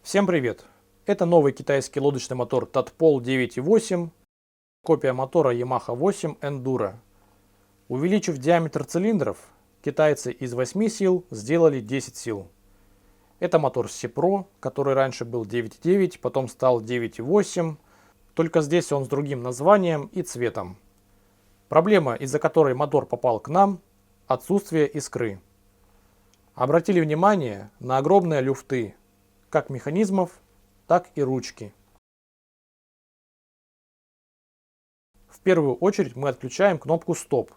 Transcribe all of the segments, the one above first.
Всем привет! Это новый китайский лодочный мотор Татпол 9.8, копия мотора Yamaha 8 Enduro. Увеличив диаметр цилиндров, китайцы из 8 сил сделали 10 сил. Это мотор Pro, который раньше был 9.9, потом стал 9.8, только здесь он с другим названием и цветом. Проблема, из-за которой мотор попал к нам – отсутствие искры. Обратили внимание на огромные люфты, как механизмов, так и ручки. В первую очередь мы отключаем кнопку «Стоп».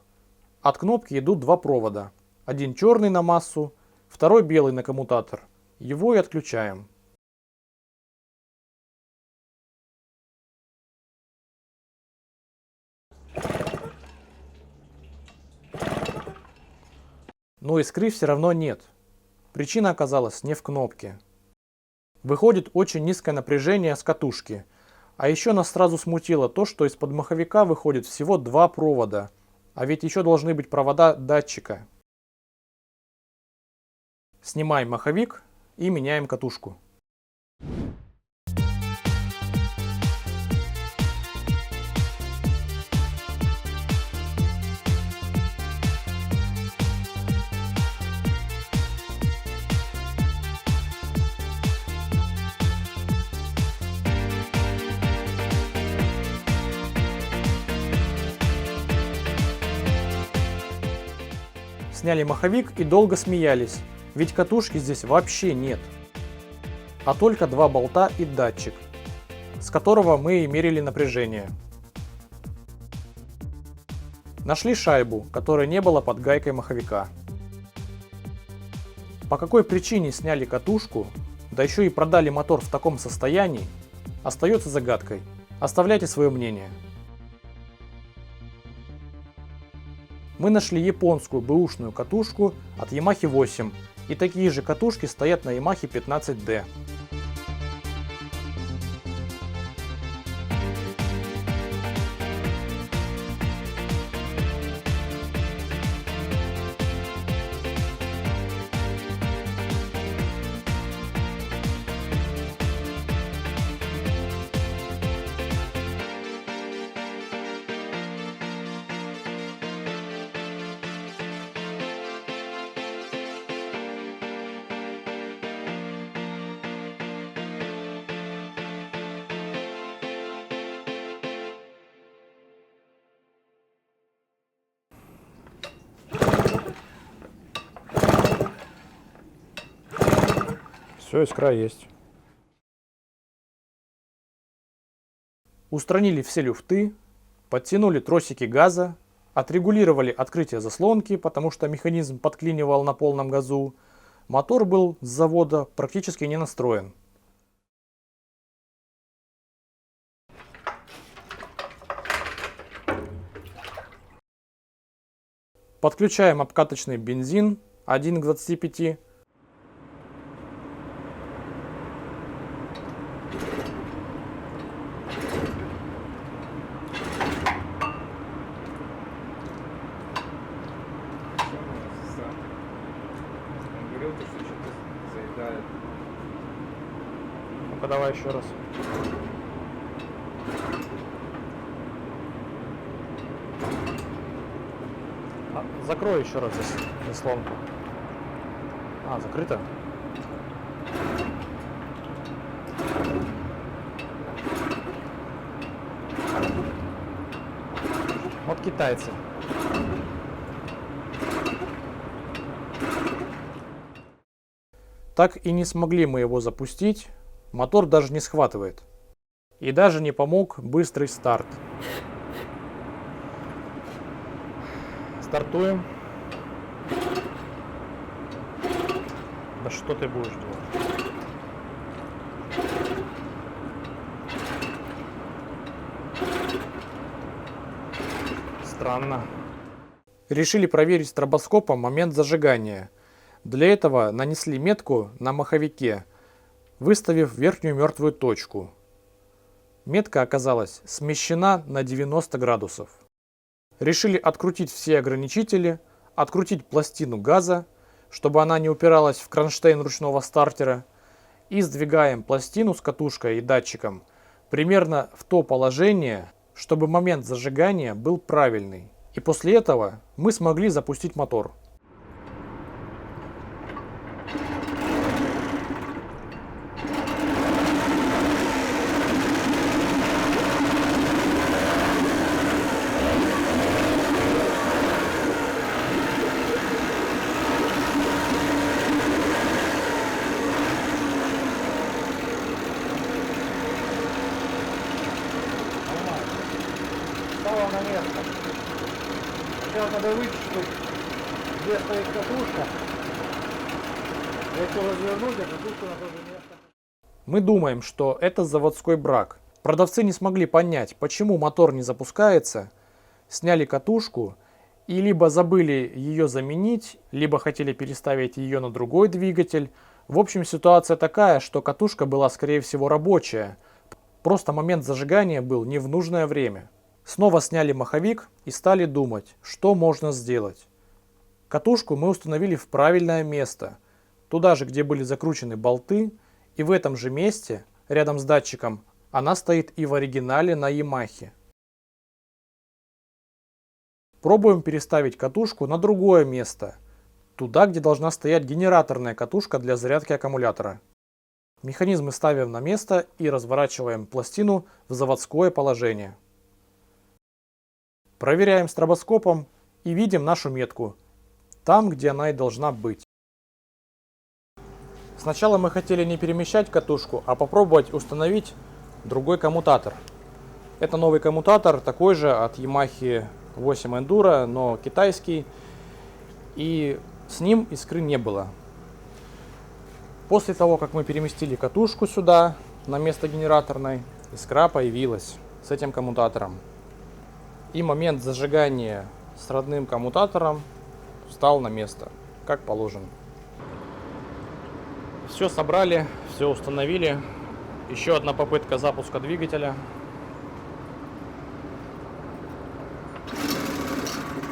От кнопки идут два провода. Один черный на массу, второй белый на коммутатор. Его и отключаем. Но искры все равно нет. Причина оказалась не в кнопке. Выходит очень низкое напряжение с катушки. А еще нас сразу смутило то, что из-под маховика выходит всего два провода. А ведь еще должны быть провода датчика. Снимаем маховик и меняем катушку. Сняли маховик и долго смеялись, ведь катушки здесь вообще нет. А только два болта и датчик, с которого мы и мерили напряжение. Нашли шайбу, которой не было под гайкой маховика. По какой причине сняли катушку, да еще и продали мотор в таком состоянии, остается загадкой. Оставляйте свое мнение. Мы нашли японскую бэушную катушку от Yamaha 8, и такие же катушки стоят на Yamaha 15D. Все, искра есть. Устранили все люфты, подтянули тросики газа, отрегулировали открытие заслонки, потому что механизм подклинивал на полном газу. Мотор был с завода практически не настроен. Подключаем обкаточный бензин 1 к 25. Ну-ка давай еще раз. Закрой еще раз заслонку. Закрыто. Вот китайцы. Так и не смогли мы его запустить, мотор даже не схватывает. И даже не помог быстрый старт. Стартуем. Да что ты будешь делать? Странно. Решили проверить стробоскопом момент зажигания. Для этого нанесли метку на маховике, выставив верхнюю мертвую точку. Метка оказалась смещена на 90 градусов. Решили открутить все ограничители, открутить пластину газа, чтобы она не упиралась в кронштейн ручного стартера, и сдвигаем пластину с катушкой и датчиком примерно в то положение, чтобы момент зажигания был правильный. И после этого мы смогли запустить мотор. Стало на место. Сейчас надо вычислить, где стоит катушка. Если развернуть, а катушку на то же место. Мы думаем, что это заводской брак. Продавцы не смогли понять, почему мотор не запускается, сняли катушку и либо забыли ее заменить, либо хотели переставить ее на другой двигатель. В общем, ситуация такая, что катушка была, скорее всего, рабочая. Просто момент зажигания был не в нужное время. Снова сняли маховик и стали думать, что можно сделать. Катушку мы установили в правильное место, туда же, где были закручены болты, и в этом же месте, рядом с датчиком, она стоит и в оригинале на Ямахе. Пробуем переставить катушку на другое место, туда, где должна стоять генераторная катушка для зарядки аккумулятора. Механизмы ставим на место и разворачиваем пластину в заводское положение. Проверяем стробоскопом и видим нашу метку, там, где она и должна быть. Сначала мы хотели не перемещать катушку, а попробовать установить другой коммутатор. Это новый коммутатор, такой же от Yamaha 8 Enduro, но китайский, и с ним искры не было. После того, как мы переместили катушку сюда, на место генераторной, искра появилась с этим коммутатором. И момент зажигания с родным коммутатором встал на место, как положено. Все собрали, все установили. Еще одна попытка запуска двигателя.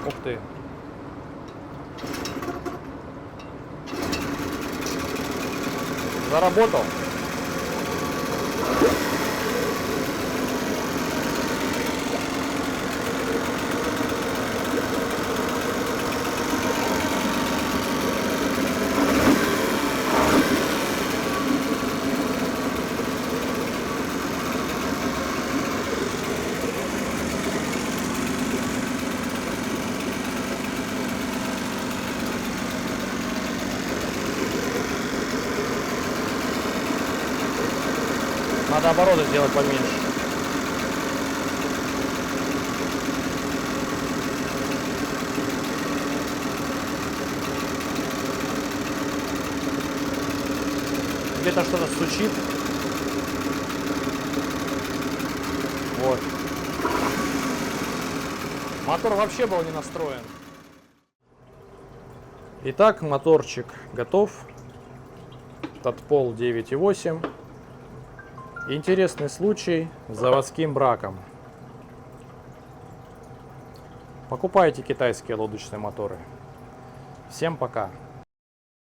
Ух ты! Заработал. Надо обороты сделать поменьше. Где-то что-то стучит. Вот. Мотор вообще был не настроен. Итак, моторчик готов. Татпол 9,8. Интересный случай с заводским браком. Покупайте китайские лодочные моторы. Всем пока!